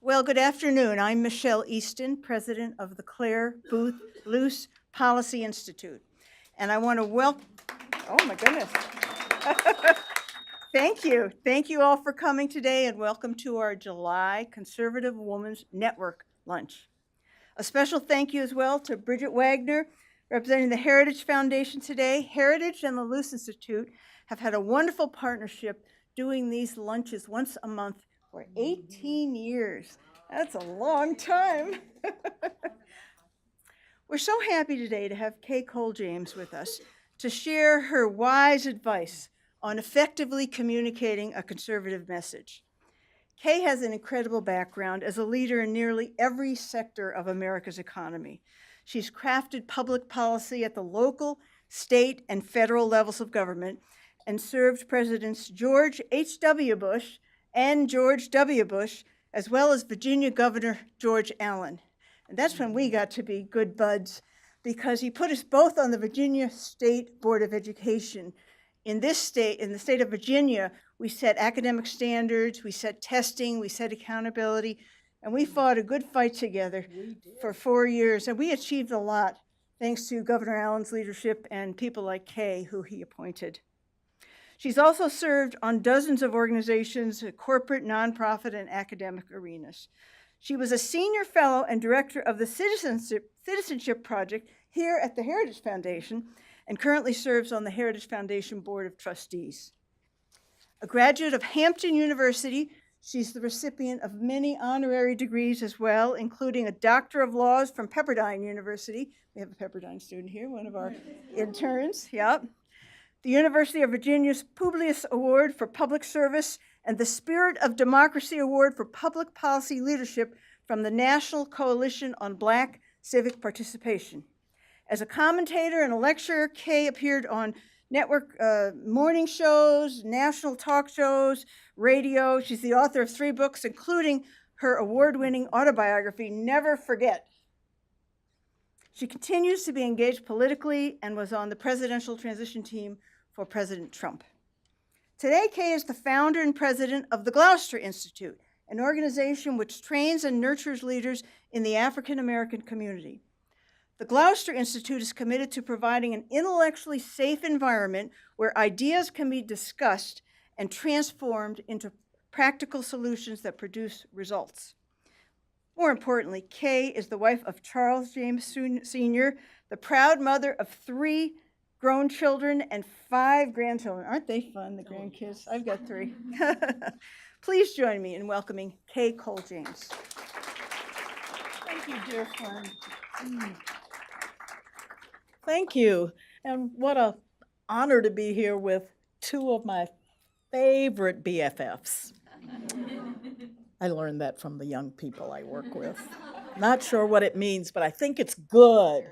Well, good afternoon. I'm Michelle Easton, president of the Claire Booth Luce Policy Institute. And I want to oh my goodness. Thank you. Thank you all for coming today and welcome to our July Conservative Women's Network lunch. A special thank you as well to Bridget Wagner, representing the Heritage Foundation today. Heritage and the Luce Institute have had a wonderful partnership doing these lunches once a month for 18 years. That's a long time. We're so happy today to have Kay Cole James with us to share her wise advice on effectively communicating a conservative message. Kay has an incredible background as a leader in nearly every sector of America's economy. She's crafted public policy at the local, state, and federal levels of government and served Presidents George H.W. Bush and George W. Bush, as well as Virginia Governor George Allen. And that's when we got to be good buds, because he put us both on the Virginia State Board of Education. In the state of Virginia, we set academic standards, we set testing, we set accountability, and we fought a good fight together for 4 years, and we achieved a lot thanks to Governor Allen's leadership and people like Kay, who he appointed. She's also served on dozens of organizations, corporate, nonprofit, and academic arenas. She was a senior fellow and director of the Citizenship Project here at the Heritage Foundation and currently serves on the Heritage Foundation Board of Trustees. A graduate of Hampton University, she's the recipient of many honorary degrees as well, including a Doctor of Laws from Pepperdine University. We have a Pepperdine student here, one of our interns, yep. The University of Virginia's Publius Award for Public Service, and the Spirit of Democracy Award for Public Policy Leadership from the National Coalition on Black Civic Participation. As a commentator and a lecturer, Kay appeared on network morning shows, national talk shows, radio. She's the author of 3 books, including her award-winning autobiography, Never Forget. She continues to be engaged politically and was on the presidential transition team for President Trump. Today, Kay is the founder and president of the Gloucester Institute, an organization which trains and nurtures leaders in the African American community. The Gloucester Institute is committed to providing an intellectually safe environment where ideas can be discussed and transformed into practical solutions that produce results. More importantly, Kay is the wife of Charles James Sr., the proud mother of 3 grown children and 5 grandchildren. Aren't they fun, the grandkids? I've got 3. Please join me in welcoming Kay Cole James. Thank you, dear friend. Thank you. And what an honor to be here with 2 of my favorite BFFs. I learned that from the young people I work with. Not sure what it means, but I think it's good.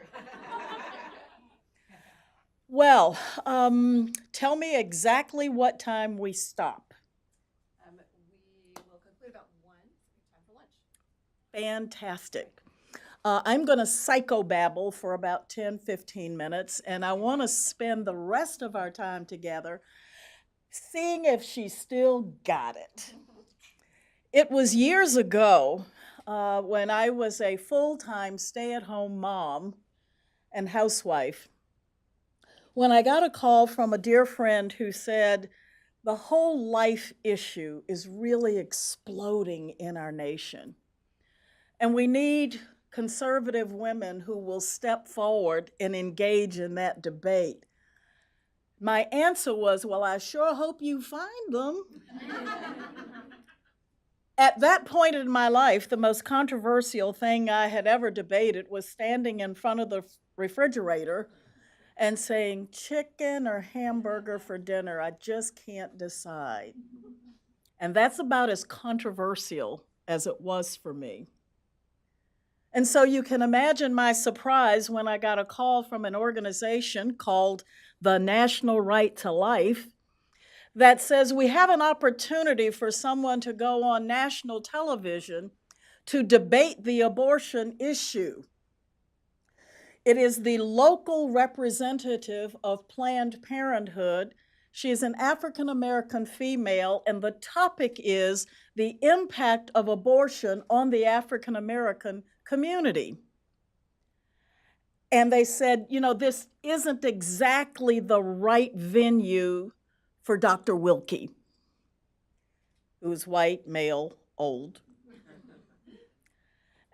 Well, tell me exactly what time we stop. We will conclude about 1, time for lunch. Fantastic. I'm going to psychobabble for about 10-15 minutes, and I want to spend the rest of our time together seeing if she still got it. It was years ago when I was a full-time stay-at-home mom and housewife, when I got a call from a dear friend who said, the whole life issue is really exploding in our nation, and we need conservative women who will step forward and engage in that debate. My answer was, well, I sure hope you find them. At that point in my life, the most controversial thing I had ever debated was standing in front of the refrigerator and saying, chicken or hamburger for dinner, I just can't decide. And that's about as controversial as it was for me. And so you can imagine my surprise when I got a call from an organization called the National Right to Life that says we have an opportunity for someone to go on national television to debate the abortion issue. It is the local representative of Planned Parenthood She is an African American female, and the topic is the impact of abortion on the African American community. And they said, this isn't exactly the right venue for Dr. Wilkie, who's white, male, old.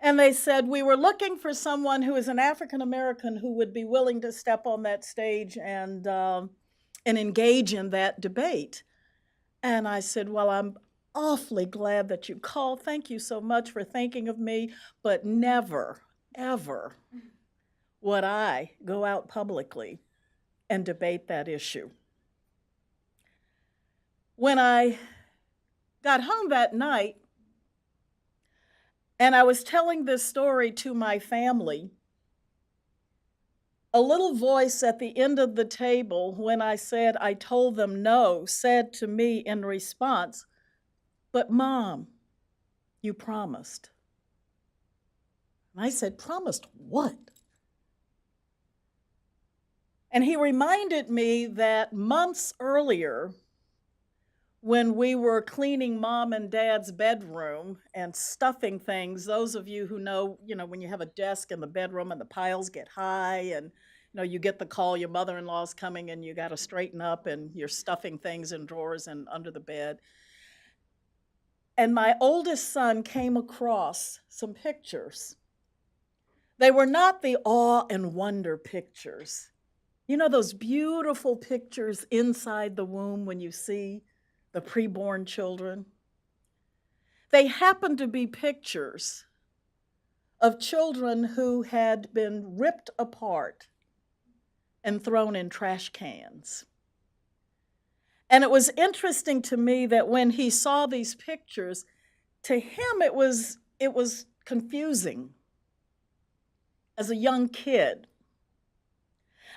And they said, we were looking for someone who is an African American who would be willing to step on that stage and engage in that debate. And I said, well, I'm awfully glad that you called. Thank you so much for thinking of me, but never, ever would I go out publicly and debate that issue. When I got home that night and I was telling this story to my family, a little voice at the end of the table, when I said I told them no, said to me in response, "But Mom, you promised." And I said, "Promised what?" And he reminded me that months earlier, when we were cleaning Mom and Dad's bedroom and stuffing things, those of you who know, when you have a desk in the bedroom and the piles get high and, you get the call, your mother-in-law's coming and you got to straighten up and you're stuffing things in drawers and under the bed. And my oldest son came across some pictures. They were not the awe and wonder pictures. Those beautiful pictures inside the womb when you see the preborn children? They happened to be pictures of children who had been ripped apart and thrown in trash cans. And it was interesting to me that when he saw these pictures, to him it was confusing as a young kid.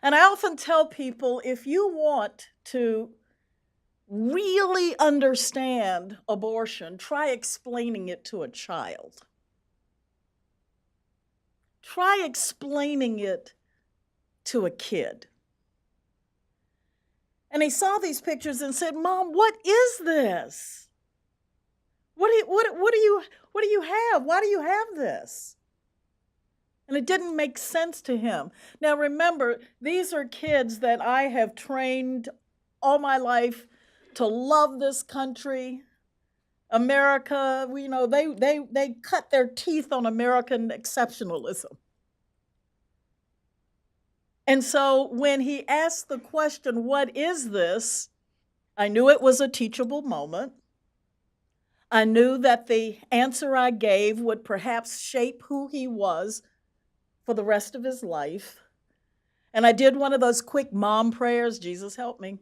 And I often tell people, if you want to really understand abortion, try explaining it to a child. Try explaining it to a kid. And he saw these pictures and said, "Mom, what is this? What do you have? Why do you have this?" And it didn't make sense to him. Now remember, these are kids that I have trained all my life to love this country, America. They cut their teeth on American exceptionalism. And so when he asked the question, "What is this?" I knew it was a teachable moment. I knew that the answer I gave would perhaps shape who he was for the rest of his life. And I did one of those quick mom prayers, "Jesus help me."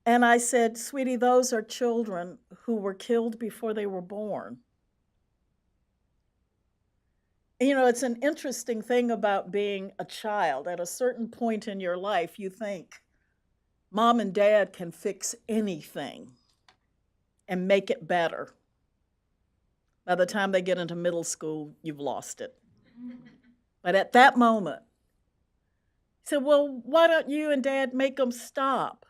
And I said, "Sweetie, those are children who were killed before they were born." It's an interesting thing about being a child. At a certain point in your life, you think, Mom and Dad can fix anything and make it better. By the time they get into middle school, you've lost it. But at that moment, he said, "Well, why don't you and Dad make them stop?"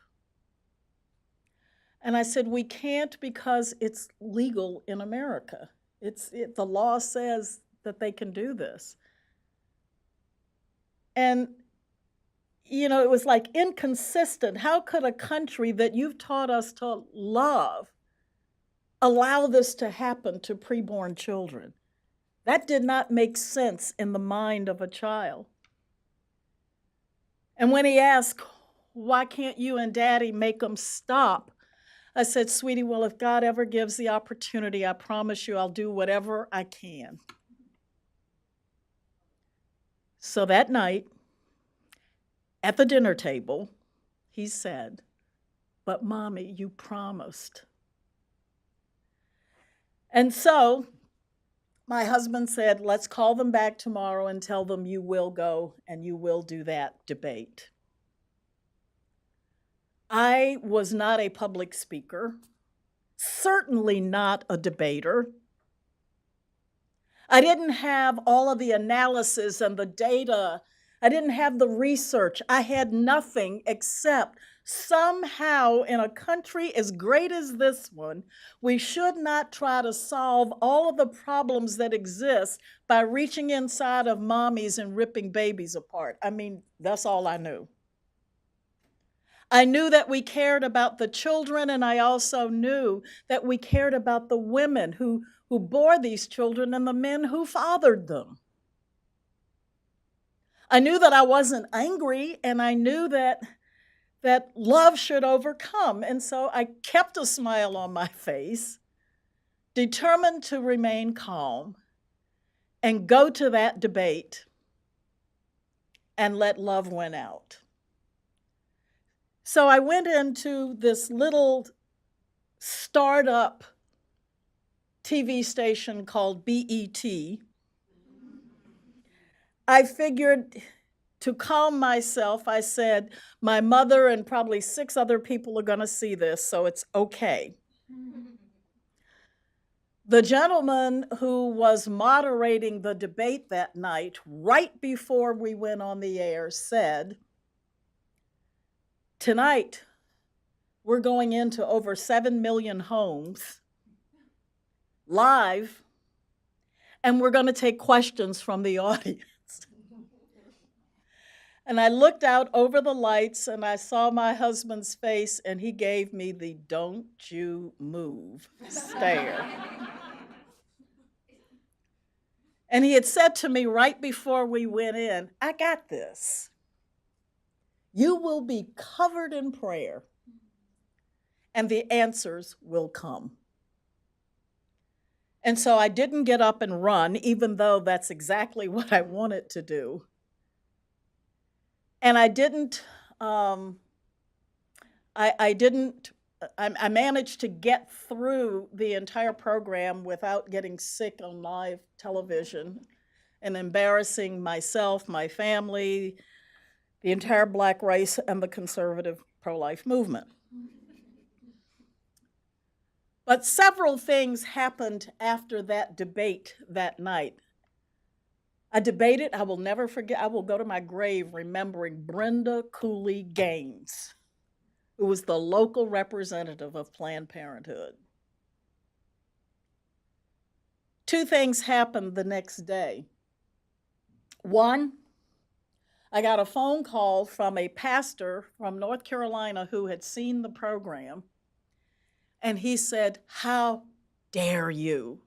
And I said, "We can't, because it's legal in America. The law says that they can do this." And, it was like inconsistent. How could a country that you've taught us to love allow this to happen to preborn children? That did not make sense in the mind of a child. And when he asked, "Why can't you and Daddy make them stop?" I said, "Sweetie, well, if God ever gives the opportunity, I promise you I'll do whatever I can." So that night, at the dinner table, he said, "But Mommy, you promised." And so my husband said, "Let's call them back tomorrow and tell them you will go and you will do that debate." I was not a public speaker, certainly not a debater. I didn't have all of the analysis and the data I didn't have the research. I had nothing except somehow in a country as great as this one, we should not try to solve all of the problems that exist by reaching inside of mommies and ripping babies apart. I mean, that's all I knew. I knew that we cared about the children, and I also knew that we cared about the women who bore these children and the men who fathered them. I knew that I wasn't angry, and I knew that love should overcome. And so I kept a smile on my face, determined to remain calm and go to that debate and let love win out. So I went into this little startup TV station called BET. I figured to calm myself, I said, my mother and probably 6 other people are going to see this, so it's okay. The gentleman who was moderating the debate that night, right before we went on the air, said, tonight, we're going into over 7 million homes live, and we're going to take questions from the audience. And I looked out over the lights and I saw my husband's face, and he gave me the "don't you move" stare. And he had said to me right before we went in, I got this. You will be covered in prayer, and the answers will come. And so I didn't get up and run, even though that's exactly what I wanted to do. And I managed to get through the entire program without getting sick on live television and embarrassing myself, my family, the entire Black race, and the conservative pro-life movement. But several things happened after that debate that night. I debated, I will never forget, I will go to my grave remembering Brenda Cooley Gaines, who was the local representative of Planned Parenthood. 2 things happened the next day. One, I got a phone call from a pastor from North Carolina who had seen the program, and he said, "How dare you?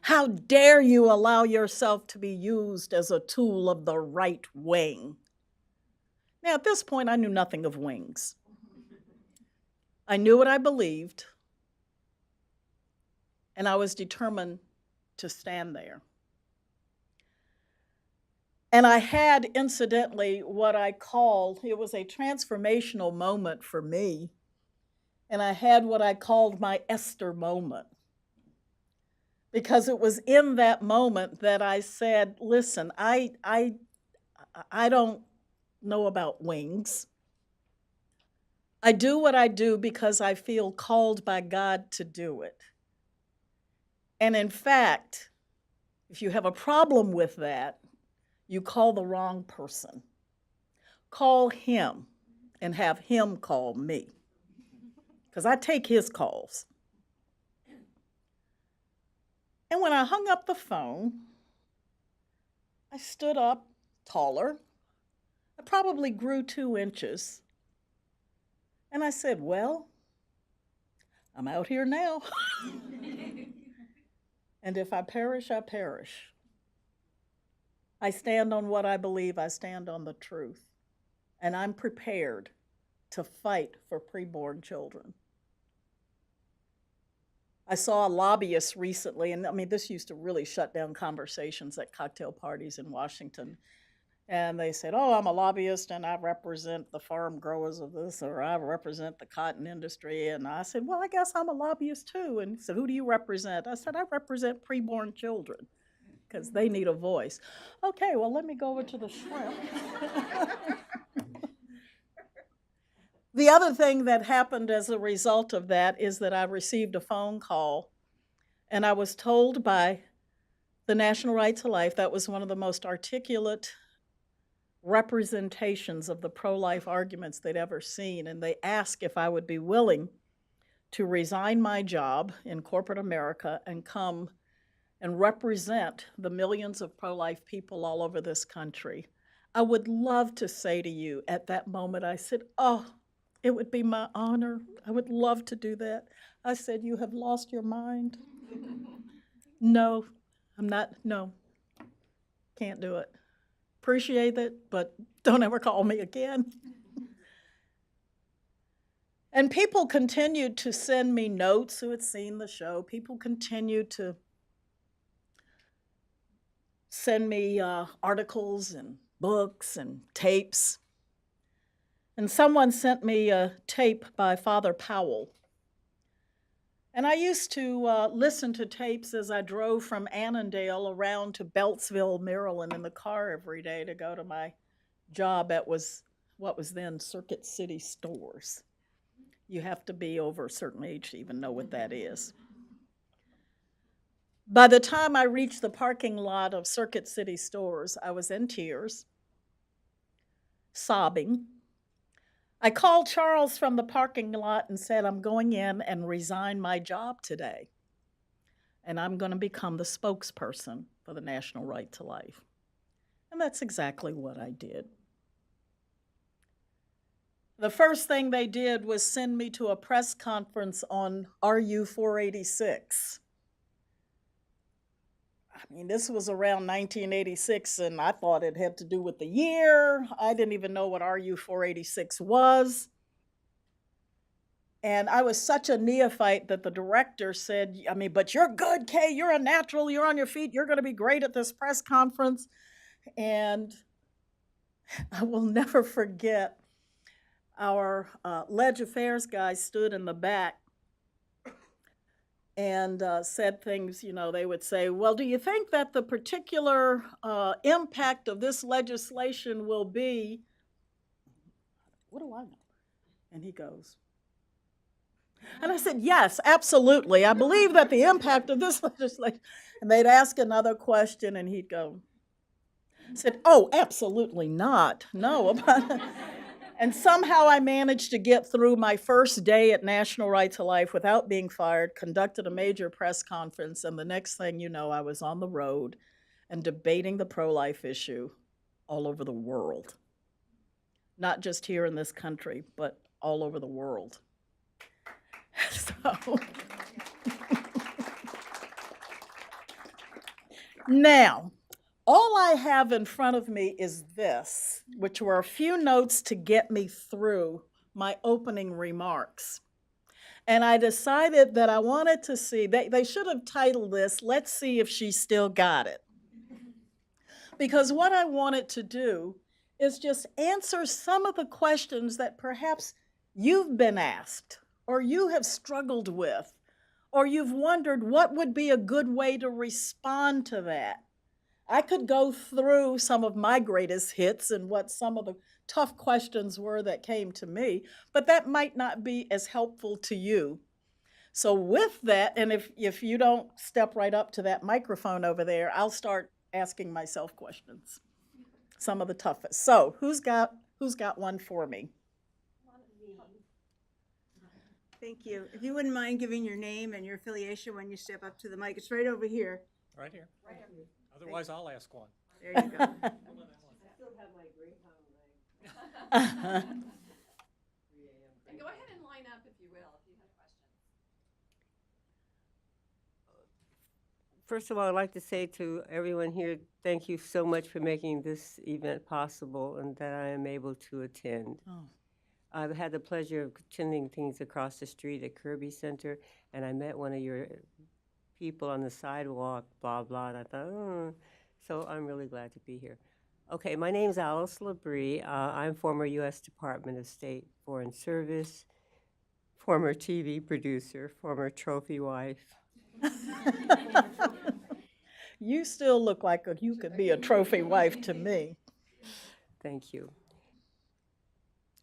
How dare you allow yourself to be used as a tool of the right wing?" Now, at this point, I knew nothing of wings. I knew what I believed, and I was determined to stand there. And I had, incidentally, what I called, it was a transformational moment for me, and I had what I called my Esther moment. Because it was in that moment that I said, listen, I don't know about wings. I do what I do because I feel called by God to do it. And in fact, if you have a problem with that, you call the wrong person. Call him and have him call me, because I take his calls. And when I hung up the phone, I stood up taller. I probably grew 2 inches. And I said, well, I'm out here now. And if I perish, I perish. I stand on what I believe. I stand on the truth. And I'm prepared to fight for preborn children. I saw a lobbyist recently, and I mean, this used to really shut down conversations at cocktail parties in Washington. And they said, oh, I'm a lobbyist and I represent the farm growers of this, or I represent the cotton industry. And I said, well, I guess I'm a lobbyist too. And he said, who do you represent? I said, I represent preborn children because they need a voice. Okay, well, let me go over to the shrimp. The other thing that happened as a result of that is that I received a phone call, and I was told by the National Right to Life, that was one of the most articulate representations of the pro-life arguments they'd ever seen, and they asked if I would be willing to resign my job in corporate America and come and represent the millions of pro-life people all over this country. I would love to say to you at that moment, I said, oh, it would be my honor. I would love to do that. I said, you have lost your mind. No, I'm not, no, can't do it. Appreciate it, but don't ever call me again. And people continued to send me notes who had seen the show. People continued to send me articles and books and tapes. And someone sent me a tape by Father Powell. And I used to listen to tapes as I drove from Annandale around to Beltsville, Maryland in the car every day to go to my job at what was then Circuit City Stores. You have to be over a certain age to even know what that is. By the time I reached the parking lot of Circuit City Stores, I was in tears, sobbing. I called Charles from the parking lot and said, I'm going in and resign my job today, and I'm going to become the spokesperson for the National Right to Life. And that's exactly what I did. The first thing they did was send me to a press conference on RU 486. I mean, this was around 1986, and I thought it had to do with the year. I didn't even know what RU 486 was. And I was such a neophyte that the director said, I mean, but you're good, Kay. You're a natural. You're on your feet. You're going to be great at this press conference. And I will never forget, our Ledge Affairs guy stood in the back and said things, you know, they would say, well, do you think that the particular impact of this legislation will be, what do I know? And he goes, and I said, yes, absolutely. I believe that the impact of this legislation, and they'd ask another question and he'd go, I said, oh, absolutely not. No. And somehow I managed to get through my first day at National Right to Life without being fired, conducted a major press conference, and the next thing you know, I was on the road and debating the pro-life issue all over the world. Not just here in this country, but all over the world. So, now, all I have in front of me is this, which were a few notes to get me through my opening remarks. And I decided that I wanted to see, they should have titled this, Let's See If She Still Got It. Because what I wanted to do is just answer some of the questions that perhaps you've been asked, or you have struggled with, or you've wondered what would be a good way to respond to that. I could go through some of my greatest hits and what some of the tough questions were that came to me, but that might not be as helpful to you. So with that, and if you don't step right up to that microphone over there, I'll start asking myself questions, some of the toughest. So who's got one for me? Thank you. If you wouldn't mind giving your name and your affiliation when you step up to the mic. It's right over here. Right here. Otherwise, I'll ask one. There you go. I still have my Greyhound leg. And go ahead and line up if you will, if you have questions. First of all, I'd like to say to everyone here, thank you so much for making this event possible and that I am able to attend. Oh. I've had the pleasure of attending things across the street at Kirby Center, and I met one of your people on the sidewalk, blah, blah, and I thought, oh, so I'm really glad to be here. Okay, my name's Alice Labrie. I'm former U.S. Department of State Foreign Service, former TV producer, former trophy wife. You still look like you could be a trophy wife to me. Thank you.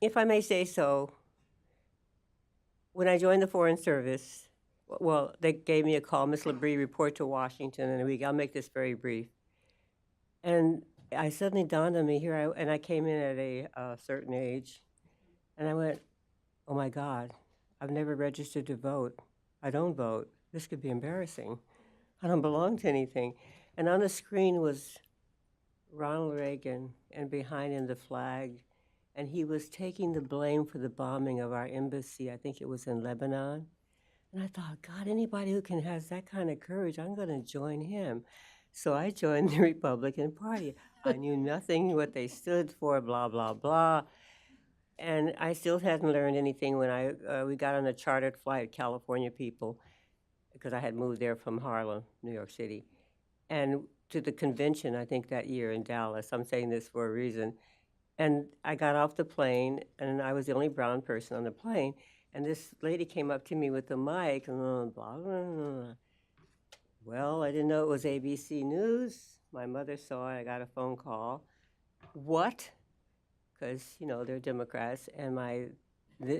If I may say so, when I joined the Foreign Service, well, they gave me a call, Ms. Labrie, report to Washington in a week. I'll make this very brief. And I suddenly dawned on me and I came in at a certain age, and I went, oh my God, I've never registered to vote. I don't vote. This could be embarrassing. I don't belong to anything. And on the screen was Ronald Reagan, and behind him the flag, and he was taking the blame for the bombing of our embassy. I think it was in Lebanon. And I thought, God, anybody who can has that kind of courage, I'm going to join him. So I joined the Republican Party. I knew nothing what they stood for, blah, blah, blah. And I still hadn't learned anything when we got on a chartered flight, California people, because I had moved there from Harlem, New York City, and to the convention, I think that year in Dallas. I'm saying this for a reason. And I got off the plane, and I was the only brown person on the plane. And this lady came up to me with the mic, and blah, blah, blah. Well, I didn't know it was ABC News. My mother saw it. I got a phone call. What? Because, they're Democrats. And my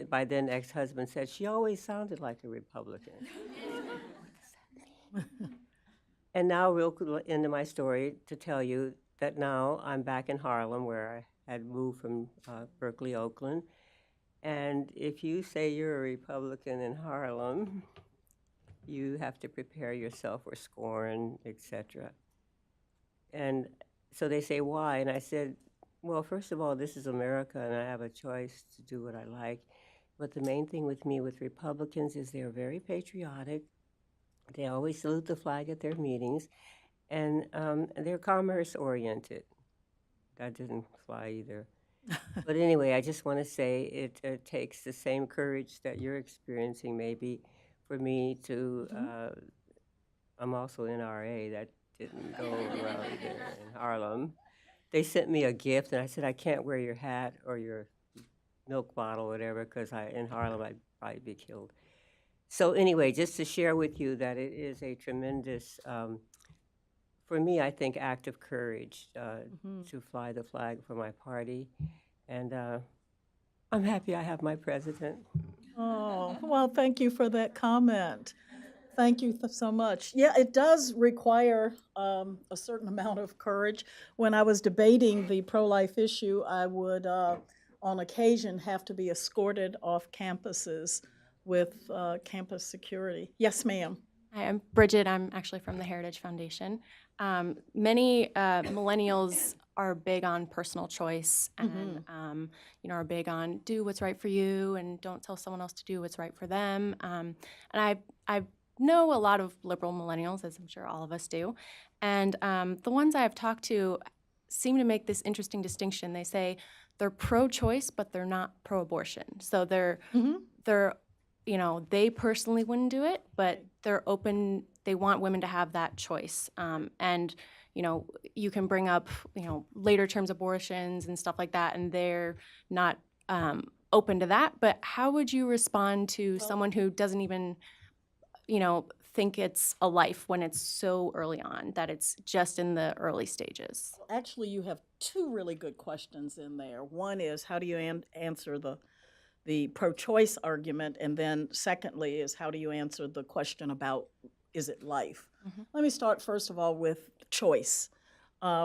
by then ex-husband said, she always sounded like a Republican. And now, real into my story, to tell you that now I'm back in Harlem, where I had moved from Berkeley, Oakland. And if you say you're a Republican in Harlem, you have to prepare yourself for scorn, etc. And so they say, why? And I said, well, first of all, this is America, and I have a choice to do what I like. But the main thing with me with Republicans is they're very patriotic. They always salute the flag at their meetings, and they're commerce-oriented. That didn't fly either. But anyway, I just want to say it takes the same courage that you're experiencing maybe for me to, I'm also NRA, that didn't go well either in Harlem. They sent me a gift, and I said, I can't wear your hat or your milk bottle or whatever, because in Harlem I'd probably be killed. So anyway, just to share with you that it is a tremendous, for me, I think, act of courage to fly the flag for my party. And I'm happy I have my president. Oh, well, thank you for that comment. Thank you so much. Yeah, it does require a certain amount of courage. When I was debating the pro-life issue, I would, on occasion, have to be escorted off campuses with campus security. Yes, ma'am. Hi, I'm Bridget. I'm actually from the Heritage Foundation. Many millennials are big on personal choice and are big on do what's right for you and don't tell someone else to do what's right for them. And I know a lot of liberal millennials, as I'm sure all of us do, and the ones I've talked to seem to make this interesting distinction. They say they're pro-choice, but they're not pro-abortion. So they're they personally wouldn't do it, but they're open. They want women to have that choice. And you can bring up later terms abortions and stuff like that, and they're not open to that. But how would you respond to someone who doesn't even think it's a life when it's so early on, that it's just in the early stages? Actually, you have two really good questions in there. One is, how do you answer the pro-choice argument? And then secondly is, how do you answer the question about, is it life? Let me start first of all with choice,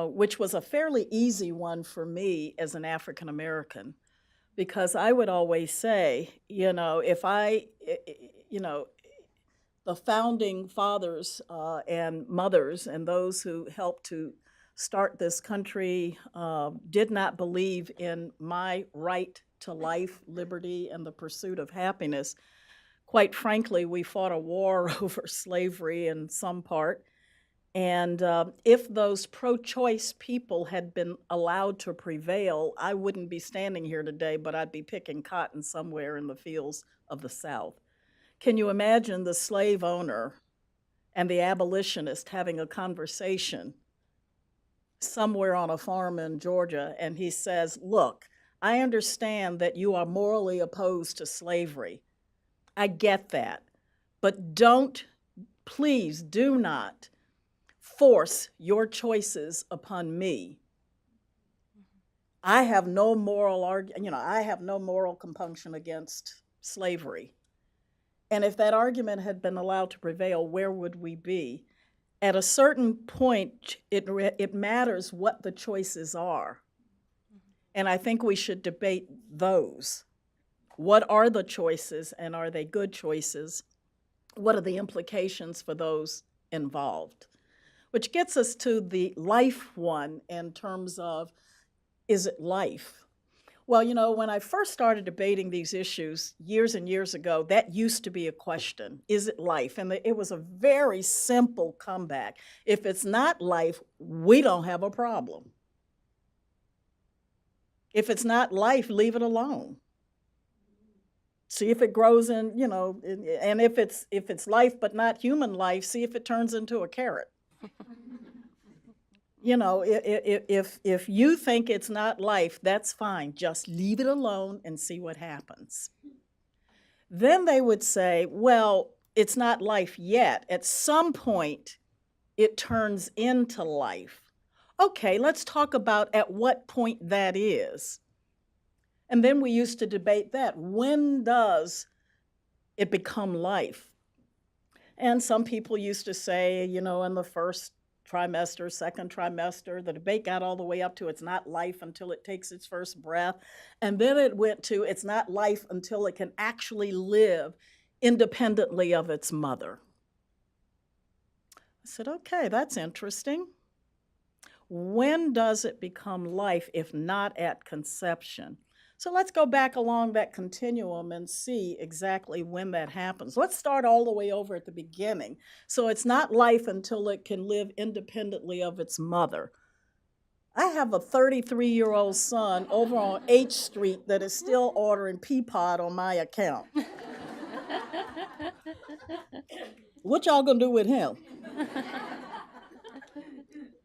which was a fairly easy one for me as an African American, because I would always say, if the founding fathers and mothers and those who helped to start this country did not believe in my right to life, liberty, and the pursuit of happiness. Quite frankly, we fought a war over slavery in some part. And if those pro-choice people had been allowed to prevail, I wouldn't be standing here today, but I'd be picking cotton somewhere in the fields of the South. Can you imagine the slave owner and the abolitionist having a conversation somewhere on a farm in Georgia, and he says, look, I understand that you are morally opposed to slavery. I get that. But please do not force your choices upon me. I have no moral I have no moral compunction against slavery. And if that argument had been allowed to prevail, where would we be? at a certain point, it matters what the choices are. And I think we should debate those. What are the choices, and are they good choices? What are the implications for those involved? Which gets us to the life one in terms of, is it life? Well, you know, when I first started debating these issues years and years ago, that used to be a question. Is it life? And it was a very simple comeback. If it's not life, we don't have a problem. If it's not life, leave it alone. See if it grows in, you know, and if it's life but not human life, see if it turns into a carrot. You know, if you think it's not life, that's fine. Just leave it alone and see what happens. Then they would say, well, it's not life yet. At some point, it turns into life. Okay, let's talk about at what point that is. And then we used to debate that. When does it become life? And some people used to say, you know, in the first trimester, second trimester, the debate got all the way up to it's not life until it takes its first breath. And then it went to it's not life until it can actually live independently of its mother. I said, okay, that's interesting. When does it become life if not at conception? So let's go back along that continuum and see exactly when that happens. Let's start all the way over at the beginning. So it's not life until it can live independently of its mother. I have a 33-year-old son over on H Street that is still ordering Peapod on my account. What y'all gonna do with him?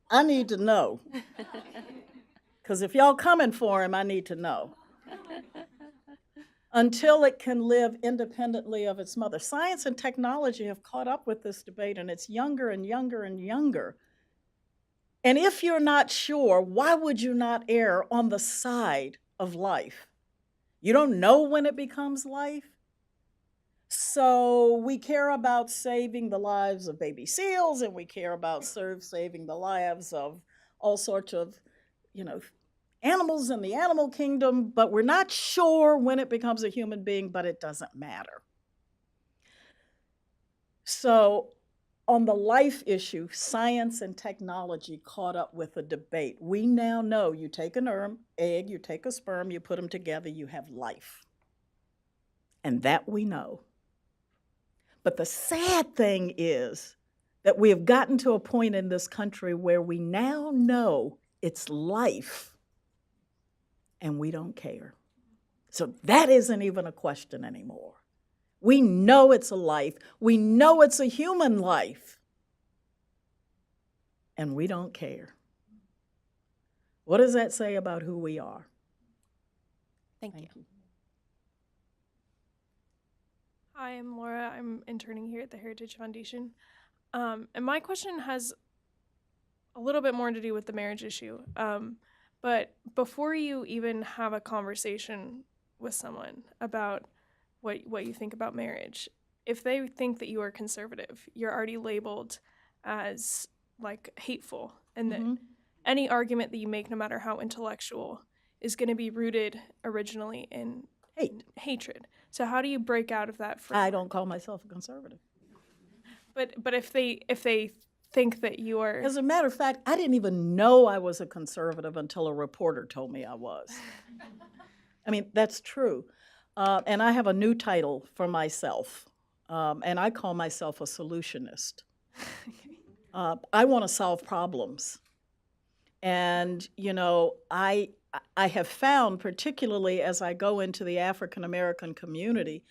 I need to know. Because if y'all coming for him, I need to know. Until it can live independently of its mother. Science and technology have caught up with this debate, and it's younger and younger and younger. And if you're not sure, why would you not err on the side of life? You don't know when it becomes life. So we care about saving the lives of baby seals, and we care about saving the lives of all sorts of, you know, animals in the animal kingdom, but we're not sure when it becomes a human being, but it doesn't matter. So on the life issue, science and technology caught up with the debate. We now know you take an egg, you take a sperm, you put them together, you have life. And that we know. But the sad thing is that we have gotten to a point in this country where we now know it's life. And we don't care. So that isn't even a question anymore. We know it's a life. We know it's a human life. And we don't care. What does that say about who we are? Thank you. Hi, I'm Laura. I'm interning here at the Heritage Foundation. And my question has a little bit more to do with the marriage issue. But before you even have a conversation with someone about what you think about marriage, if they think that you are conservative, you're already labeled as like hateful, and that any argument that you make, no matter how intellectual, is going to be rooted originally in hatred. So how do you break out of that framework? I don't call myself a conservative. But if they think that you are... As a matter of fact, I didn't even know I was a conservative until a reporter told me I was. I mean, that's true. And I have a new title for myself, and I call myself a solutionist. I want to solve problems. And, you know, I have found, particularly as I go into the African American community,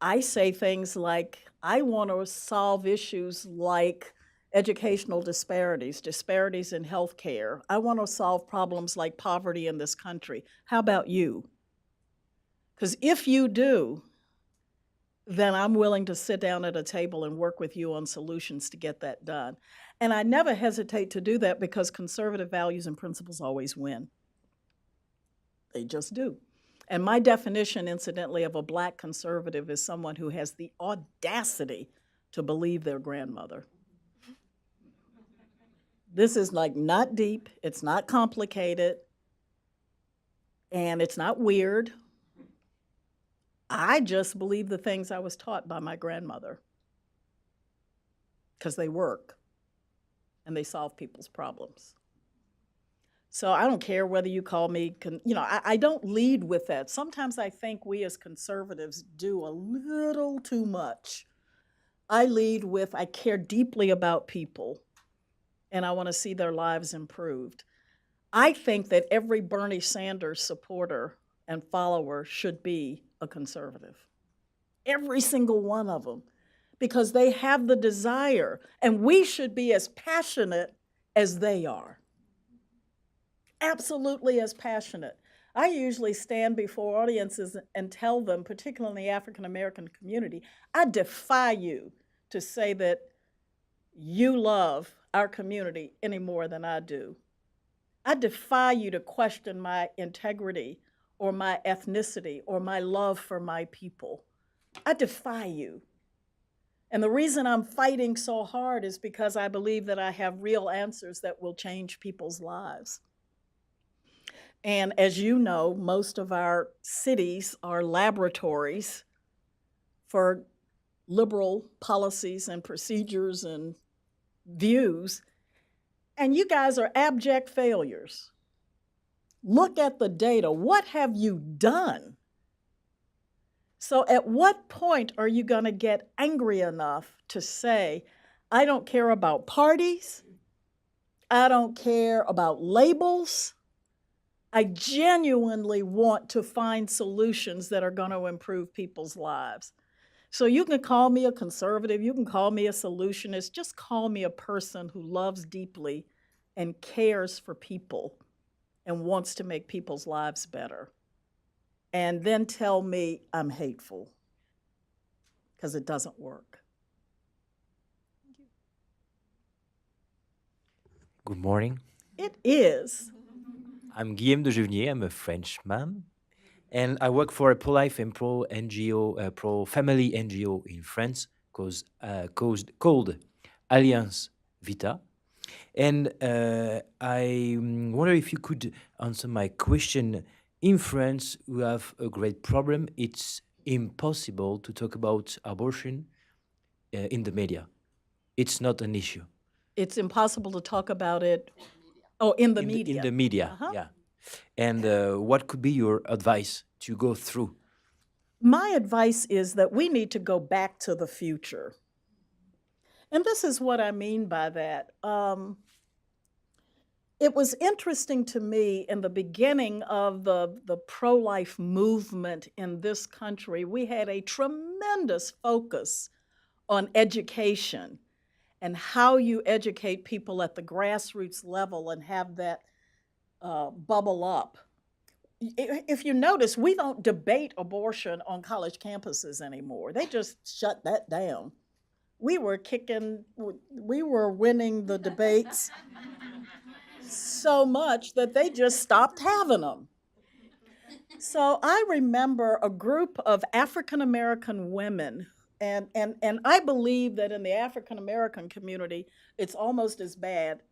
I say things like, I want to solve issues like educational disparities in healthcare. I want to solve problems like poverty in this country. How about you? Because if you do, then I'm willing to sit down at a table and work with you on solutions to get that done. And I never hesitate to do that because conservative values and principles always win. They just do. And my definition, incidentally, of a Black conservative is someone who has the audacity to believe their grandmother. This is like not deep, it's not complicated, and it's not weird. I just believe the things I was taught by my grandmother because they work and they solve people's problems. So I don't care whether you call me, I don't lead with that. Sometimes I think we as conservatives do a little too much. I lead with, I care deeply about people and I want to see their lives improved. I think that every Bernie Sanders supporter and follower should be a conservative. Every single one of them, because they have the desire, and we should be as passionate as they are. Absolutely as passionate. I usually stand before audiences and tell them, particularly in the African American community, I defy you to say that you love our community any more than I do. I defy you to question my integrity or my ethnicity or my love for my people. I defy you. And the reason I'm fighting so hard is because I believe that I have real answers that will change people's lives. And as you know, most of our cities are laboratories for liberal policies and procedures and views. And you guys are abject failures. Look at the data. What have you done? So at what point are you going to get angry enough to say, I don't care about parties, I don't care about labels, I genuinely want to find solutions that are going to improve people's lives. So you can call me a conservative, you can call me a solutionist, just call me a person who loves deeply and cares for people and wants to make people's lives better. And then tell me I'm hateful, because it doesn't work. Good morning. It is. I'm Guillaume de Gevenier. I'm a Frenchman. And I work for a pro-life and pro-NGO, pro-family NGO in France called Alliance Vita. And I wonder if you could answer my question. In France, we have a great problem. It's impossible to talk about abortion in the media. It's not an issue. It's impossible to talk about it. Oh, in the media. In the media, yeah. And what could be your advice to go through? My advice is that we need to go back to the future. And this is what I mean by that. It was interesting to me in the beginning of the pro-life movement in this country, we had a tremendous focus on education and how you educate people at the grassroots level and have that bubble up. If you notice, we don't debate abortion on college campuses anymore. They just shut that down. We were winning the debates so much that they just stopped having them. So I remember a group of African American women, and I believe that in the African American community, it's almost as bad,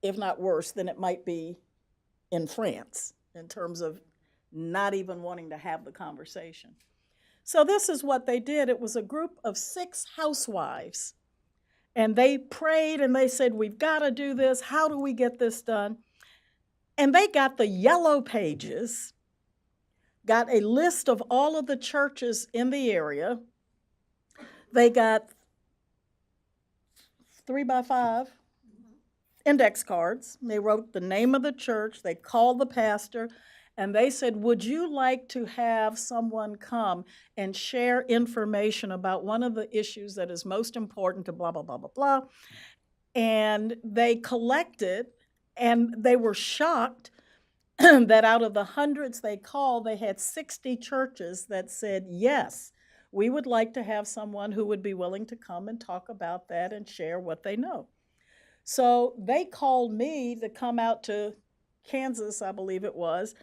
if not worse, than it might be in France in terms of not even wanting to have the conversation. So this is what they did. It was a group of 6 housewives. And they prayed and they said, we've got to do this. How do we get this done? And they got the yellow pages, got a list of all of the churches in the area. They got 3x5 index cards. They wrote the name of the church. They called the pastor. And they said, would you like to have someone come and share information about one of the issues that is most important to blah, blah, blah, blah, blah. And they collected, and they were shocked that out of the hundreds they called, they had 60 churches that said, yes, we would like to have someone who would be willing to come and talk about that and share what they know. So they called me to come out to Kansas, I believe it was,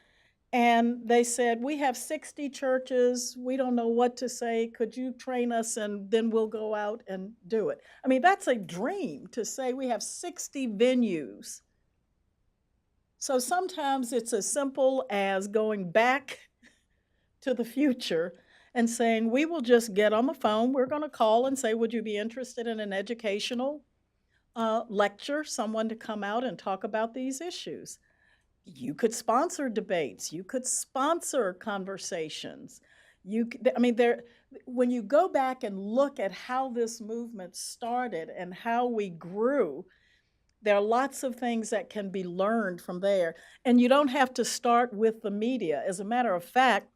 And they said, we have 60 churches. We don't know what to say. Could you train us and then we'll go out and do it? I mean, that's a dream to say we have 60 venues. So sometimes it's as simple as going back to the future and saying, we will just get on the phone. We're going to call and say, would you be interested in an educational lecture, someone to come out and talk about these issues? You could sponsor debates. You could sponsor conversations. When you go back and look at how this movement started and how we grew, there are lots of things that can be learned from there. And you don't have to start with the media. As a matter of fact,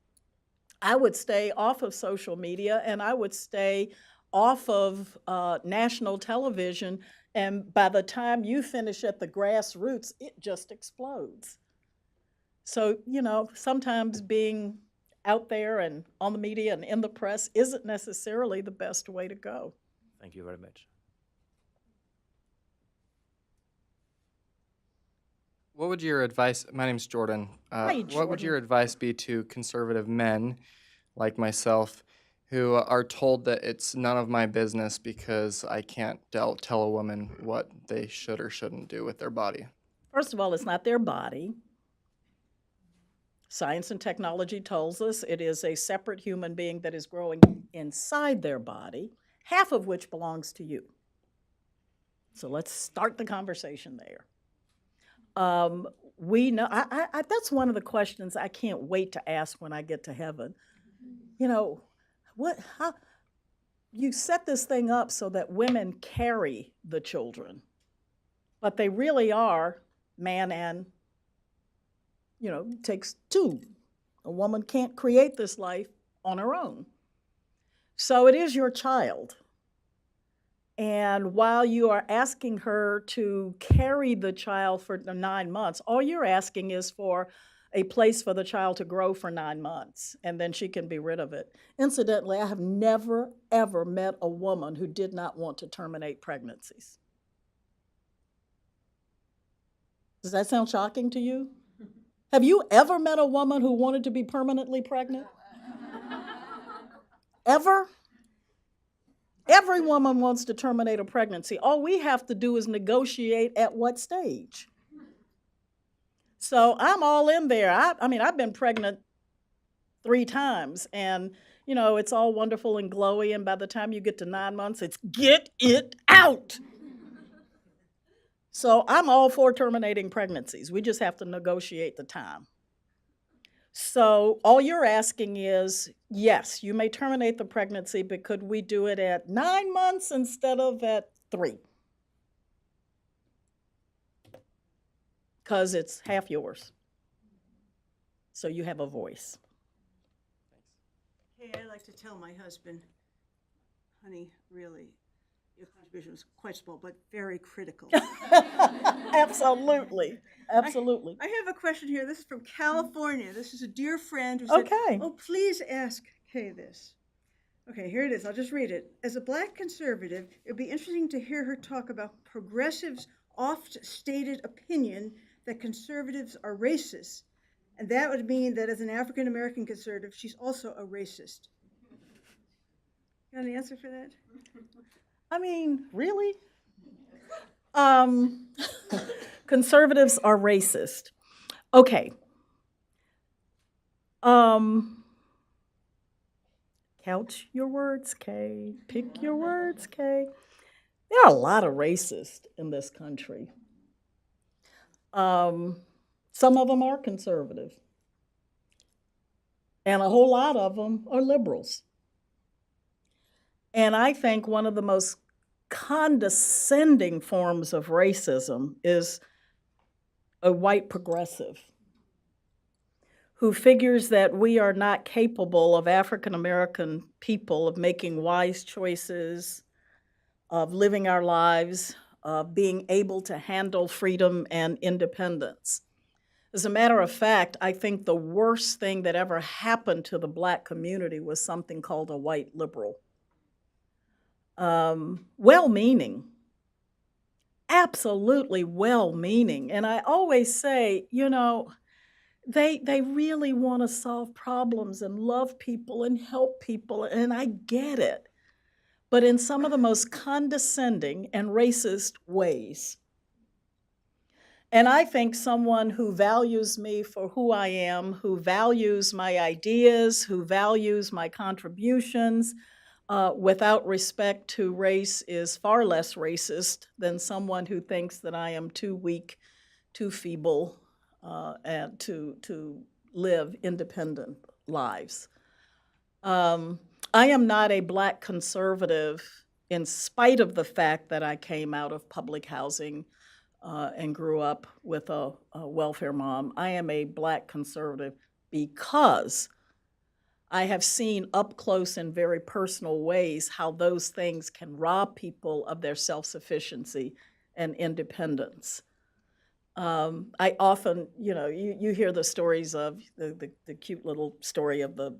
I would stay off of social media and I would stay off of national television. And by the time you finish at the grassroots, it just explodes. So, sometimes being out there and on the media and in the press isn't necessarily the best way to go. Thank you very much. What would your advice, my name's Jordan. Hi, What would your Jordan. advice be to conservative men like myself who are told that it's none of my business because I can't tell a woman what they should or shouldn't do with their body? First of all, it's not their body. Science and technology tells us it is a separate human being that is growing inside their body, half of which belongs to you. So let's start the conversation there. We know, that's one of the questions I can't wait to ask when I get to heaven. How you set this thing up so that women carry the children, but they really are man and, it takes two. A woman can't create this life on her own. So it is your child. And while you are asking her to carry the child for 9 months, all you're asking is for a place for the child to grow for 9 months, and then she can be rid of it. Incidentally, I have never, ever met a woman who did not want to terminate pregnancies. Does that sound shocking to you? Have you ever met a woman who wanted to be permanently pregnant? Ever? Every woman wants to terminate a pregnancy. All we have to do is negotiate at what stage. So I'm all in there. I've been pregnant 3 times, and it's all wonderful and glowy, and by the time you get to 9 months, it's get it out. So I'm all for terminating pregnancies. We just have to negotiate the time. So all you're asking is, yes, you may terminate the pregnancy, but could we do it at 9 months instead of at 3? Because it's half yours. So you have a voice. Hey, I like to tell my husband, honey, really, your contribution was quite small, but very critical. Absolutely. Absolutely. I have a question here. This is from California. This is a dear friend who said, Okay. oh, please ask Kay this. Okay, here it is. I'll just read it. As a Black conservative, it would be interesting to hear her talk about progressives' oft-stated opinion that conservatives are racist. And that would mean that as an African-American conservative, she's also a racist. Got an answer for that? I mean, really? Conservatives are racist. Okay. Couch your words, Kay. Pick your words, Kay. There are a lot of racists in this country. Some of them are conservative. And a whole lot of them are liberals. And I think one of the most condescending forms of racism is a white progressive who figures that we are not capable of African American people of making wise choices, of living our lives, of being able to handle freedom and independence. As a matter of fact, I think the worst thing that ever happened to the Black community was something called a white liberal. Well-meaning, absolutely well-meaning. And I always say, they really want to solve problems and love people and help people, and I get it, but in some of the most condescending and racist ways. And I think someone who values me for who I am, who values my ideas, who values my contributions, without respect to race is far less racist than someone who thinks that I am too weak, too feeble, and to live independent lives. I am not a Black conservative in spite of the fact that I came out of public housing and grew up with a welfare mom. I am a Black conservative because I have seen up close and very personal ways how those things can rob people of their self-sufficiency and independence. I often, you hear the stories of the cute little story of the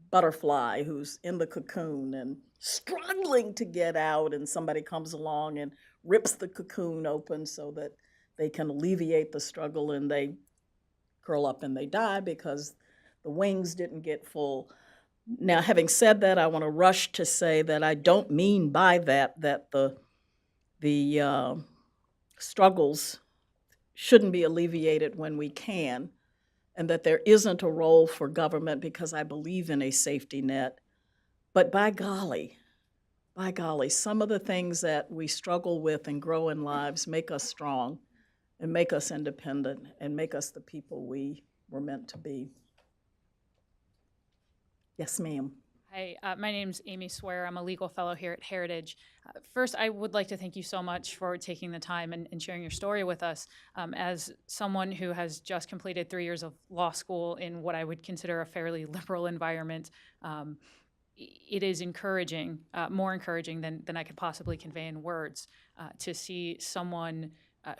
butterfly who's in the cocoon and struggling to get out, and somebody comes along and rips the cocoon open so that they can alleviate the struggle, and they curl up and they die because the wings didn't get full. Now, having said that, I want to rush to say that I don't mean by that the struggles shouldn't be alleviated when we can, and that there isn't a role for government, because I believe in a safety net. But by golly, some of the things that we struggle with and grow in lives make us strong and make us independent and make us the people we were meant to be. Yes, ma'am. Hi, my name's Amy Swear. I'm a legal fellow here at Heritage. First, I would like to thank you so much for taking the time and sharing your story with us. As someone who has just completed 3 years of law school in what I would consider a fairly liberal environment, it is encouraging, more encouraging than I could possibly convey in words, to see someone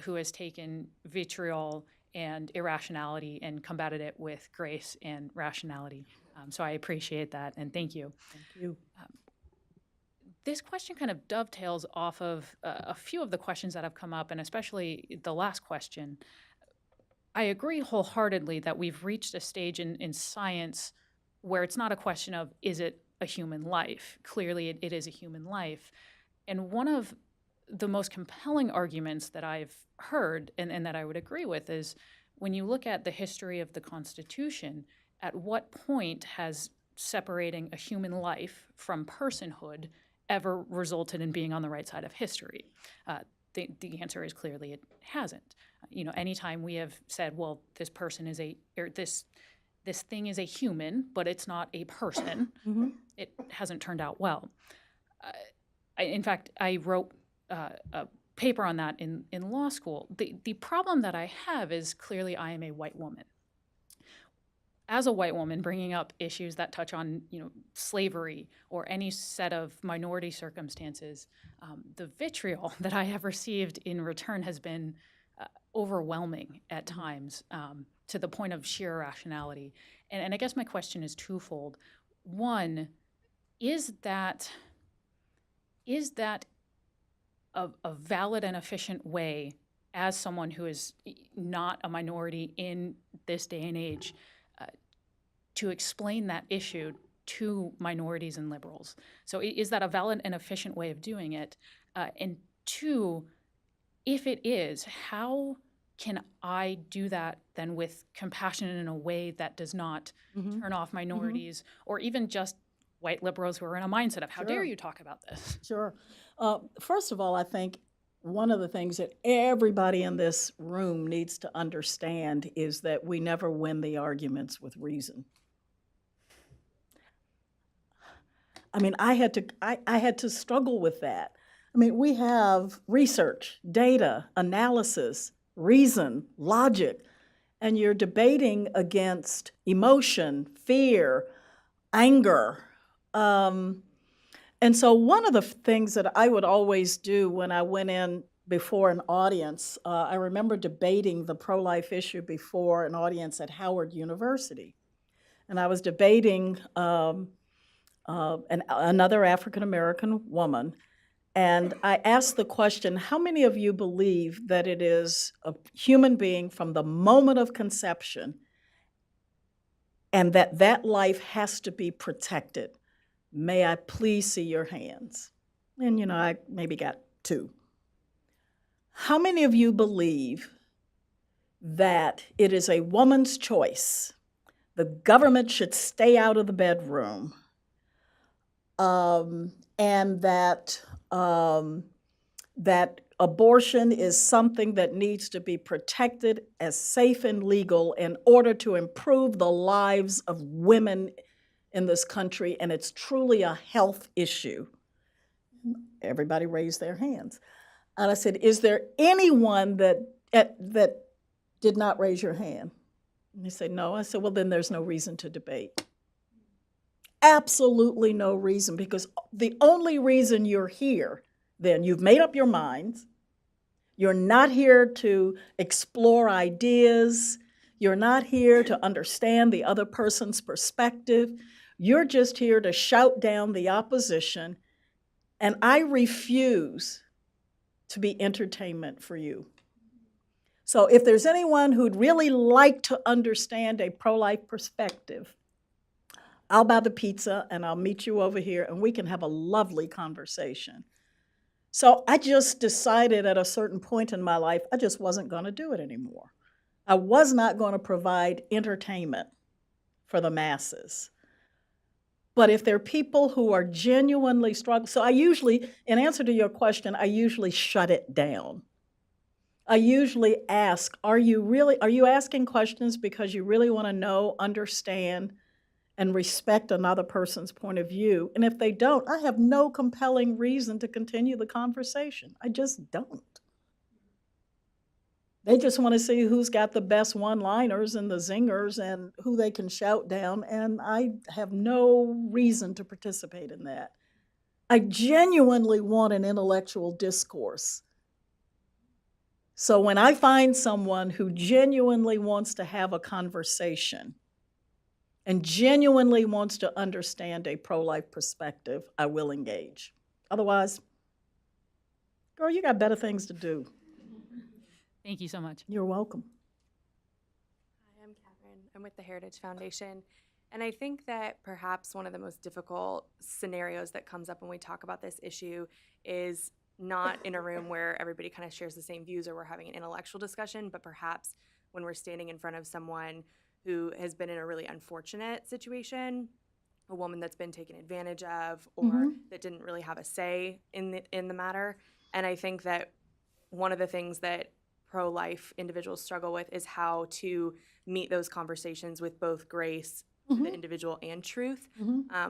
who has taken vitriol and irrationality and combated it with grace and rationality. So I appreciate that, and thank you. Thank you. This question kind of dovetails off of a few of the questions that have come up, and especially the last question. I agree wholeheartedly that we've reached a stage in science where it's not a question of, is it a human life? Clearly, it is a human life. And one of the most compelling arguments that I've heard, and that I would agree with, is when you look at the history of the Constitution, at what point has separating a human life from personhood ever resulted in being on the right side of history? The answer is clearly it hasn't. Anytime we have said, well, this person is this thing is a human, but it's not a person, it hasn't turned out well. In fact, I wrote a paper on that in law school. The problem that I have is clearly I am a white woman. As a white woman, bringing up issues that touch on, slavery or any set of minority circumstances, the vitriol that I have received in return has been overwhelming at times, to the point of sheer irrationality. And I guess my question is twofold. One, is that a valid and efficient way, as someone who is not a minority in this day and age, to explain that issue to minorities and liberals? So is that a valid and efficient way of doing it? And two, if it is, how can I do that then with compassion in a way that does not turn off minorities or even just white liberals who are in a mindset of, how dare you talk about this? Sure. First of all, I think one of the things that everybody in this room needs to understand is that we never win the arguments with reason. I mean, I had to struggle with that. I mean, we have research, data, analysis, reason, logic, and you're debating against emotion, fear, anger. And so one of the things that I would always do when I went in before an audience, I remember debating the pro-life issue before an audience at Howard University. And I was debating another African-American woman, and I asked the question, how many of you believe that it is a human being from the moment of conception and that that life has to be protected. May I please see your hands? And, you know, I maybe got 2. How many of you believe that it is a woman's choice? The government should stay out of the bedroom, and that that abortion is something that needs to be protected as safe and legal in order to improve the lives of women in this country, and it's truly a health issue. Everybody raised their hands. And I said, is there anyone that did not raise your hand? And they said, no. I said, well, then there's no reason to debate. Absolutely no reason, because the only reason you're here, then you've made up your minds. You're not here to explore ideas. You're not here to understand the other person's perspective. You're just here to shout down the opposition, and I refuse to be entertainment for you. So if there's anyone who'd really like to understand a pro-life perspective, I'll buy the pizza and I'll meet you over here and we can have a lovely conversation. So I just decided at a certain point in my life, I just wasn't going to do it anymore. I was not going to provide entertainment for the masses. But if there are people who are genuinely struggling, so I usually, in answer to your question, I usually shut it down. I usually ask, are you asking questions because you really want to know, understand, and respect another person's point of view? And if they don't, I have no compelling reason to continue the conversation. I just don't. They just want to see who's got the best one-liners and the zingers and who they can shout down, and I have no reason to participate in that. I genuinely want an intellectual discourse. So when I find someone who genuinely wants to have a conversation and genuinely wants to understand a pro-life perspective, I will engage. Otherwise, girl, you got better things to do. Thank you so much. You're welcome. Hi, I'm Catherine. I'm with the Heritage Foundation. And I think that perhaps one of the most difficult scenarios that comes up when we talk about this issue is not in a room where everybody kind of shares the same views or we're having an intellectual discussion, but perhaps when we're standing in front of someone who has been in a really unfortunate situation, a woman that's been taken advantage of or that didn't really have a say in the matter. And I think that one of the things that pro-life individuals struggle with is how to meet those conversations with both grace to the individual and truth.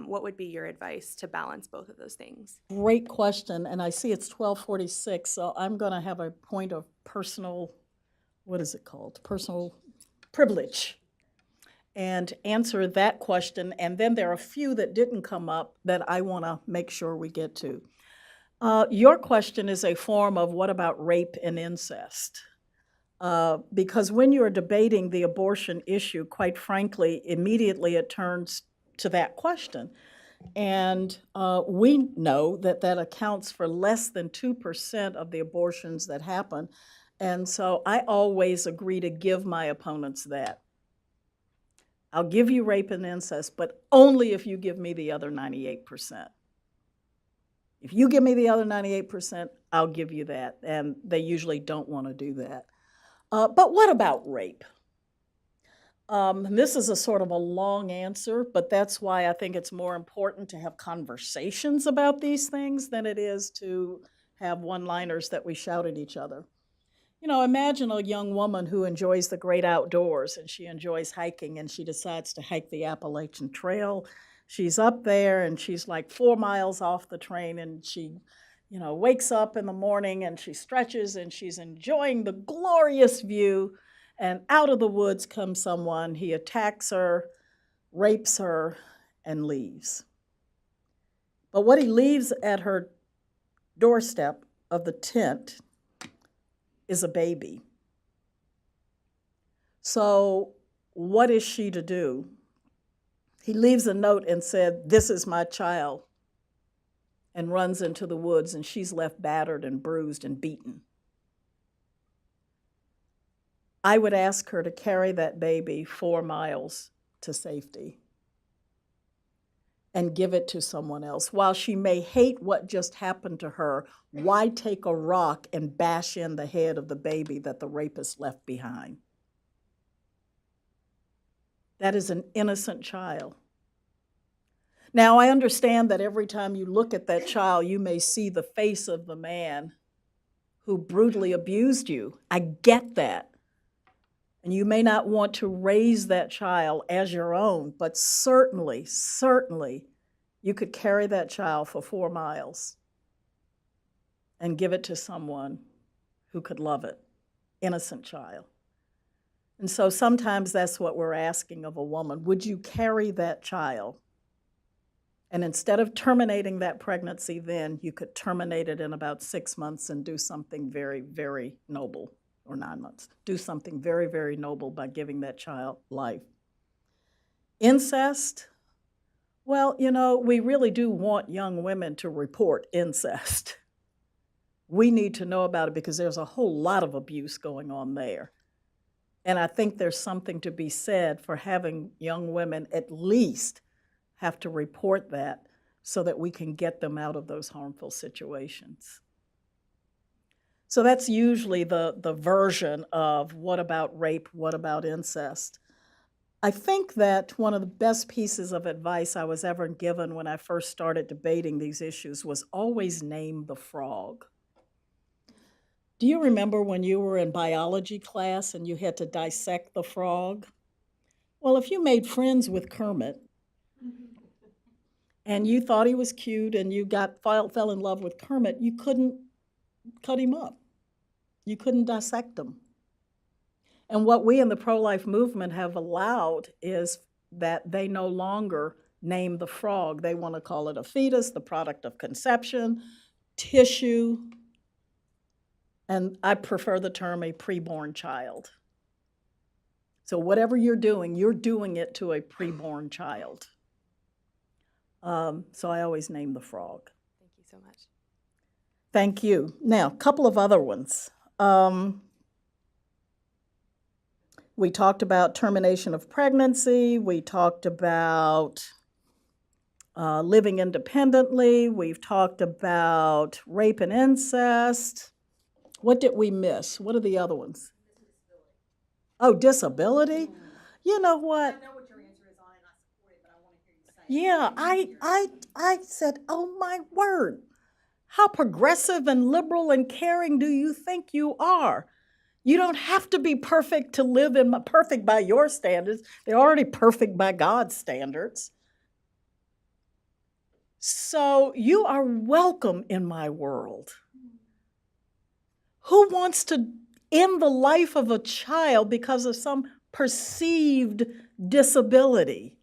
What would be your advice to balance both of those things? Great question, and I see it's 12:46, so I'm going to have a point of personal, what is it called? Personal privilege, and answer that question, and then there are a few that didn't come up that I want to make sure we get to. Your question is a form of what about rape and incest? Because when you're debating the abortion issue, quite frankly, immediately it turns to that question. And we know that that accounts for less than 2% of the abortions that happen. And so I always agree to give my opponents that. I'll give you rape and incest, but only if you give me the other 98%. If you give me the other 98%, I'll give you that. And they usually don't want to do that. But what about rape? This is a sort of a long answer, but that's why I think it's more important to have conversations about these things than it is to have one-liners that we shout at each other. You know, imagine a young woman who enjoys the great outdoors and she enjoys hiking and she decides to hike the Appalachian Trail. She's up there and she's like 4 miles off the train and she wakes up in the morning and she stretches and she's enjoying the glorious view, and out of the woods comes someone. He attacks her, rapes her, and leaves. But what he leaves at her doorstep of the tent is a baby. So what is she to do? He leaves a note and said, "This is my child," and runs into the woods, and she's left battered and bruised and beaten. I would ask her to carry that baby 4 miles to safety and give it to someone else. While she may hate what just happened to her, why take a rock and bash in the head of the baby that the rapist left behind? That is an innocent child. Now, I understand that every time you look at that child, you may see the face of the man who brutally abused you. I get that. And you may not want to raise that child as your own, but certainly, you could carry that child for 4 miles and give it to someone who could love it, innocent child. And so sometimes that's what we're asking of a woman. Would you carry that child? And instead of terminating that pregnancy then, you could terminate it in about 6 months and do something very, very noble, or 9 months. Do something very, very noble by giving that child life. Incest, well, you know, we really do want young women to report incest. We need to know about it because there's a whole lot of abuse going on there. And I think there's something to be said for having young women at least have to report that so that we can get them out of those harmful situations. So that's usually the version of what about rape, what about incest. I think that one of the best pieces of advice I was ever given when I first started debating these issues was always name the frog. Do you remember when you were in biology class and you had to dissect the frog? Well, if you made friends with Kermit and you thought he was cute and you fell in love with Kermit, you couldn't cut him up. You couldn't dissect him. And what we in the pro-life movement have allowed is that they no longer name the frog. They want to call it a fetus, the product of conception, tissue, and I prefer the term a preborn child. So whatever you're doing it to a preborn child. So I always name the frog. Thank you so much. Thank you. Now, a couple of other ones. We talked about termination of pregnancy. We talked about living independently. We've talked about rape and incest. What did we miss? What are the other ones? Oh, disability? You know what? I know what your answer is on it, and I support it, but I want to hear you say it. Yeah, I said, oh my word. How progressive and liberal and caring do you think you are? You don't have to be perfect to live in perfect by your standards. They're already perfect by God's standards. So you are welcome in my world. Who wants to end the life of a child because of some perceived disability?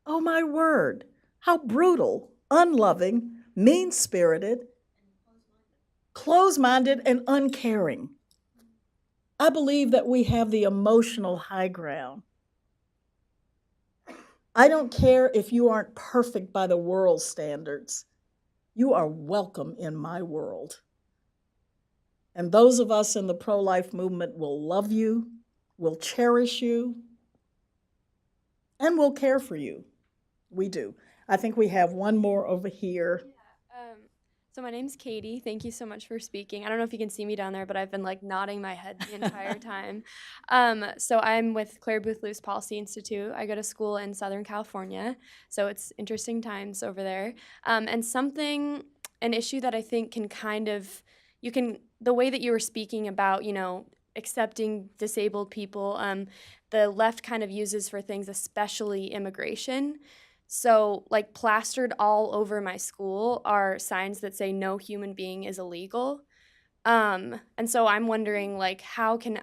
Oh my word, how brutal, unloving, mean-spirited, closed-minded, and uncaring. I believe that we have the emotional high ground. I don't care if you aren't perfect by the world's standards. You are welcome in my world. And those of us in the pro-life movement will love you, will cherish you, and will care for you. We do. I think we have one more over here. So my name's Katie. Thank you so much for speaking. I don't know if you can see me down there, but I've been like nodding my head the entire time. So I'm with Claire Booth Luce Policy Institute. I go to school in Southern California, so it's interesting times over there. And an issue that I think can kind of, the way that you were speaking about, accepting disabled people, the left kind of uses for things, especially immigration. So, like, plastered all over my school are signs that say no human being is illegal. And so I'm wondering, like, how can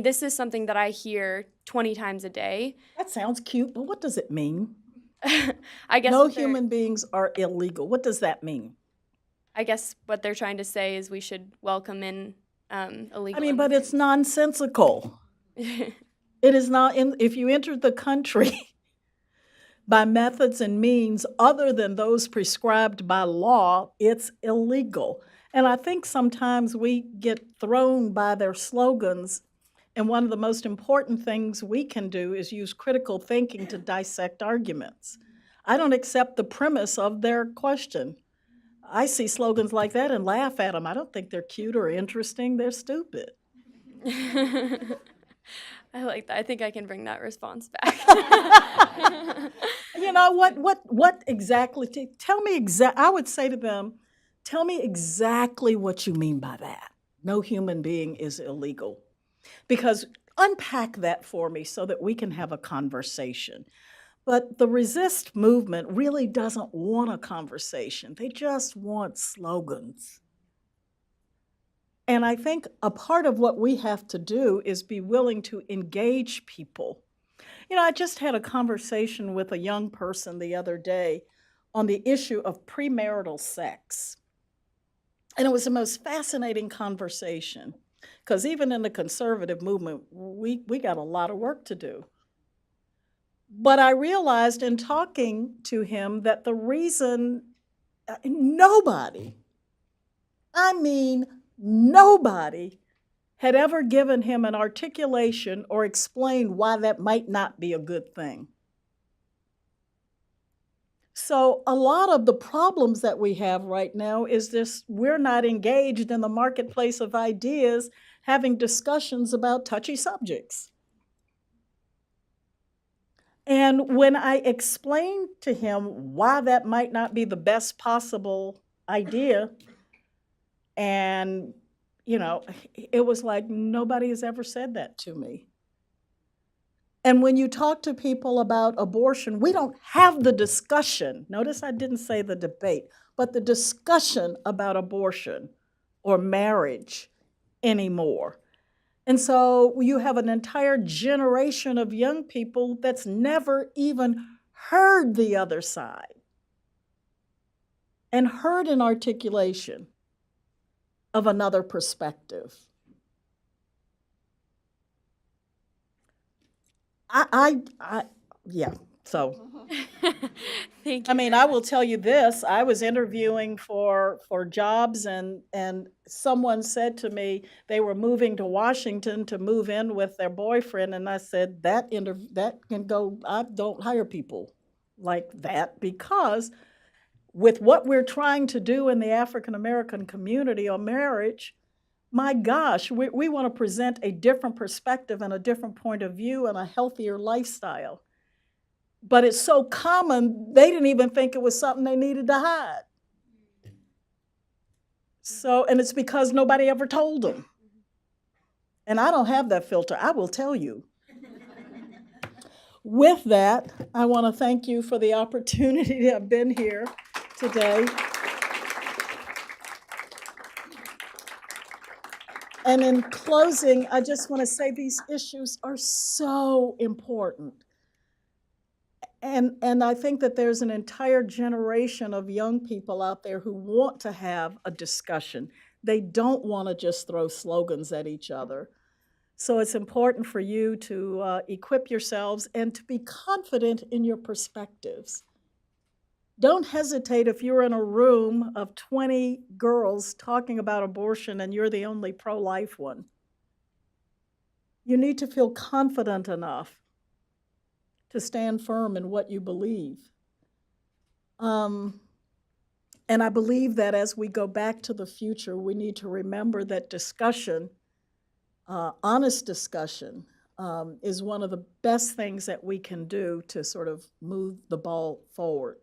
this is something that I hear 20 times a day. That sounds cute, but what does it mean? I guess no human beings are illegal. What does that mean? I guess what they're trying to say is we should welcome in illegal. But it's nonsensical. It is not, if you enter the country by methods and means other than those prescribed by law, it's illegal. And I think sometimes we get thrown by their slogans And one of the most important things we can do is use critical thinking to dissect arguments. I don't accept the premise of their question. I see slogans like that and laugh at them. I don't think they're cute or interesting. They're stupid. I like that. I think I can bring that response back. You know, what exactly, tell me I would say to them, tell me exactly what you mean by that. No human being is illegal. Because unpack that for me so that we can have a conversation. But the resist movement really doesn't want a conversation. They just want slogans. And I think a part of what we have to do is be willing to engage people. You know, I just had a conversation with a young person the other day on the issue of premarital sex. And it was the most fascinating conversation, because even in the conservative movement, we got a lot of work to do. But I realized in talking to him that the reason nobody, I mean nobody, had ever given him an articulation or explained why that might not be a good thing. So a lot of the problems that we have right now is this: we're not engaged in the marketplace of ideas, having discussions about touchy subjects. And when I explained to him why that might not be the best possible idea, and, you know, it was like, nobody has ever said that to me. And when you talk to people about abortion, we don't have the discussion. Notice I didn't say the debate, but the discussion about abortion or marriage anymore. And so you have an entire generation of young people that's never even heard the other side and heard an articulation of another perspective. Yeah, so. Thank you. I mean, I will tell you this, I was interviewing for jobs, and someone said to me they were moving to Washington to move in with their boyfriend, and I said, that can go, I don't hire people like that, because with what we're trying to do in the African American community on marriage, my gosh, we want to present a different perspective and a different point of view and a healthier lifestyle. But it's so common, they didn't even think it was something they needed to hide. So, and it's because nobody ever told them. And I don't have that filter, I will tell you. With that, I want to thank you for the opportunity to have been here today. And in closing, I just want to say these issues are so important. And I think that there's an entire generation of young people out there who want to have a discussion. They don't want to just throw slogans at each other. So it's important for you to equip yourselves and to be confident in your perspectives. Don't hesitate if you're in a room of 20 girls talking about abortion and you're the only pro-life one. You need to feel confident enough to stand firm in what you believe. And I believe that as we go back to the future, we need to remember that discussion, honest discussion, is one of the best things that we can do to sort of move the ball forward.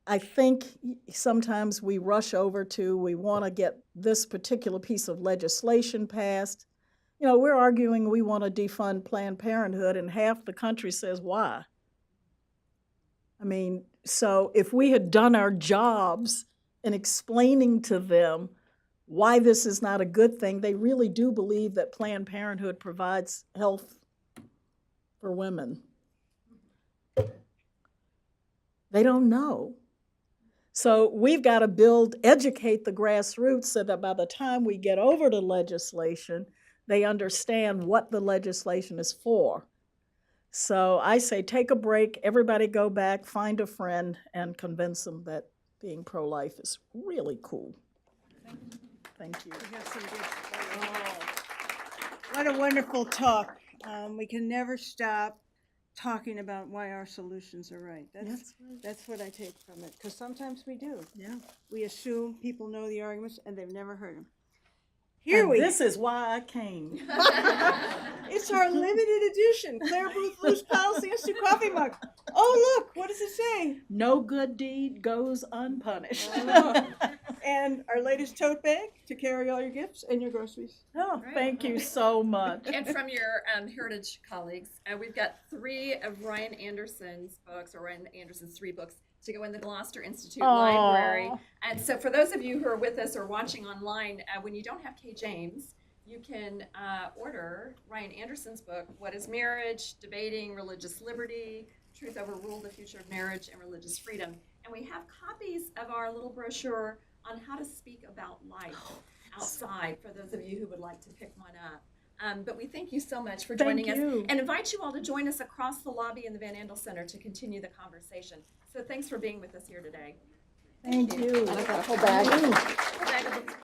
I think sometimes we rush over to, we want to get this particular piece of legislation passed. You know, we're arguing we want to defund Planned Parenthood, and half the country says, why? I mean, so if we had done our jobs in explaining to them why this is not a good thing, they really do believe that Planned Parenthood provides health for women. They don't know. So we've got to educate the grassroots so that by the time we get over to legislation, they understand what the legislation is for. So I say take a break, everybody go back, find a friend, and convince them that being pro-life is really cool. Thank you. What a wonderful talk. We can never stop talking about why our solutions are right. That's what I take from it, because sometimes we do. Yeah. We assume people know the arguments and they've never heard them. Here And we this is why I came. It's our limited edition Claire Booth Loose Policy Institute coffee mug. Oh, look, what does it say? No good deed goes unpunished. And our latest tote bag to carry all your gifts and your groceries. Oh, thank you so much. And from your Heritage colleagues, we've got 3 of Ryan Anderson's books, or Ryan Anderson's 3 books, to go in the Gloucester Institute Library. And so for those of you who are with us or watching online, when you don't have Kay James, you can order Ryan Anderson's book, What is Marriage? Debating Religious Liberty, Truth Overruled, The Future of Marriage and Religious Freedom. And we have copies of our little brochure on how to speak about life outside for those of you who would like to pick one up. But we thank you so much for joining us and invite you all to join us across the lobby in the Van Andel Center to continue the conversation. So thanks for being with us here today. Thank you. I got a whole bag.